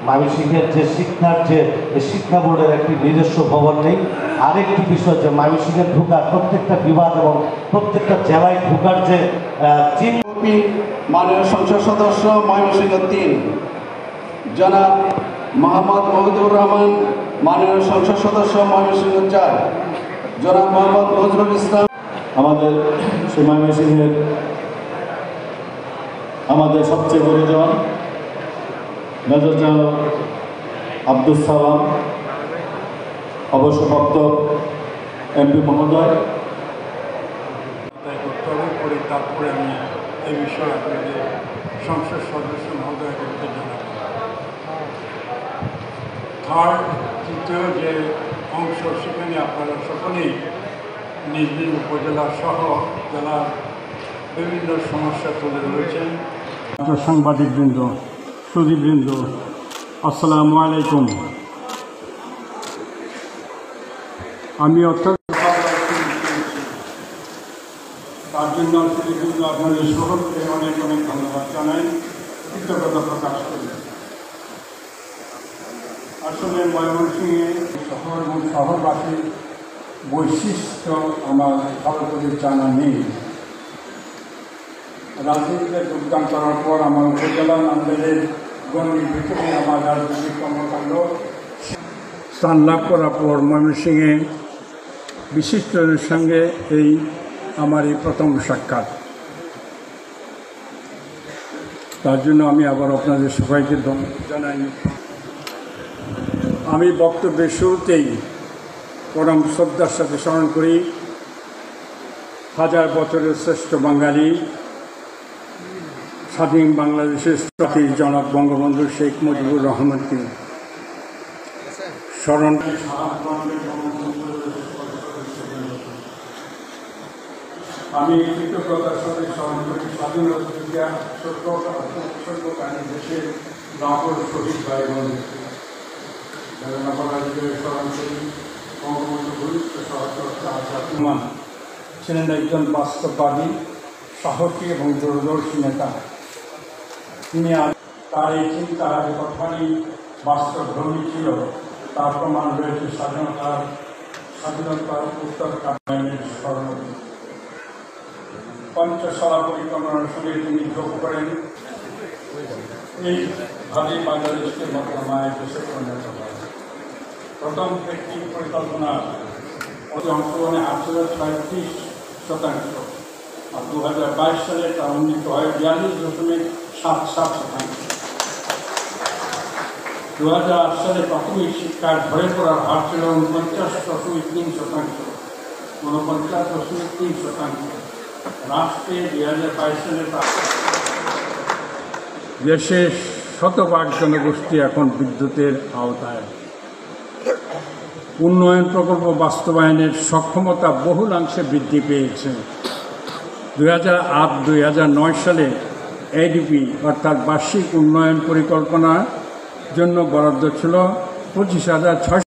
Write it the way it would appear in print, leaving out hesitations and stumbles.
ময়মনসিংহের যে শিক্ষার যে শিক্ষা বোর্ডের একটি নিজস্ব ভবন নেই। আরেকটি বিষয় যে ময়মনসিংহে ঢোকার প্রত্যেকটা বিভাগ এবং প্রত্যেকটা জেলায় ঢোকার যে চিহ্ন। মাননীয় সংসদ সদস্য ময়মনসিংহ 3 জনাব মোহাম্মদ মহিদুর রহমান, মাননীয় সংসদ সদস্য ময়মনসিংহ 4 জনাব মোহাম্মদ নজরুল ইসলাম। আমাদের ময়মনসিংহের আমাদের সবচেয়ে গুরুজন মেজর জেনারেল আব্দুল সালাম, অবসরপ্রাপ্ত এমপি মহোদয়। করতে হবে, পরে তারপরে আমি এই বিষয়ে আপনাদের সংসদ সদস্য মহোদয়কে জানাব। থার্ড, তৃতীয় যে অংশ, সেখানে আপনারা সকলেই নিজ নিজ উপজেলা সহ জেলার বিভিন্ন সমস্যা তুলে ধরেছেন। সাংবাদিকবৃন্দ, সুধীবৃন্দ, আসসালামু আলাইকুম। আমি অত্যন্ত তার জন্য সুধীবৃন্দ আপনাদের সকলকে অনেক অনেক ধন্যবাদ জানাই, কৃতজ্ঞতা প্রকাশ করি। আসলে ময়মনসিংহে শহর এবং শহরবাসীর বৈশিষ্ট্য আমার ভালো করে জানা নেই। রাজনীতিতে যোগদান করার পর আমার উপজেলা নান্দেলের গণ্ডির ভিতরে আমার রাজনৈতিক কর্মকাণ্ড স্থান লাভ করার পর ময়মনসিংহে বিশিষ্টদের সঙ্গে আমার এই প্রথম সাক্ষাৎ। তার জন্য আমি আবার আপনাদের সবাইকে ধন্যবাদ জানাই। আমি বক্তব্যের শুরুতেই পরম শ্রদ্ধার সাথে স্মরণ করি হাজার বছরের শ্রেষ্ঠ বাঙালি, স্বাধীন বাংলাদেশের জাতির জনক বঙ্গবন্ধু শেখ মুজিবুর রহমানকে স্মরণ। আমি কৃতজ্ঞতার সাথে স্মরণ করি স্বাধীনতা দেশের নগর শহীদ ভাই বোনদের স্মরণ করি। বঙ্গবন্ধু ঘনিষ্ঠ সহযোগিতা ছিলেন একজন বাস্তববাদী, সাহসী এবং দূরদর্শী নেতা। তিনি তার এই চিন্তার কথাই বাস্তবধর্মী ছিল, তার প্রমাণ রয়েছে স্বাধীনতার উত্তর কাব্যায়নের স্মরণ। পঞ্চশালা পরিকল্পনার সঙ্গে তিনি যোগ করেন, এইভাবে বাংলাদেশকে বর্তমানে দেশে পরিণত হয়। প্রথম ব্যক্তির পরিকল্পনা অংশগ্রহণে 836%, আর 2022 সালে তা উন্নীত হয় 42.77%। 2008 সালে প্রাথমিক শিক্ষার ঝরে পড়ার হার ছিল 49.3%, 49.3%। রাষ্ট্রে 2022 সালে দেশের শতভাগ জনগোষ্ঠী এখন বিদ্যুতের আওতায়। উন্নয়ন প্রকল্প বাস্তবায়নের সক্ষমতা বহুলাংশে বৃদ্ধি পেয়েছে। 2008-2009 সালে এডিপি অর্থাৎ বার্ষিক উন্নয়ন পরিকল্পনার জন্য বরাদ্দ ছিল 25,600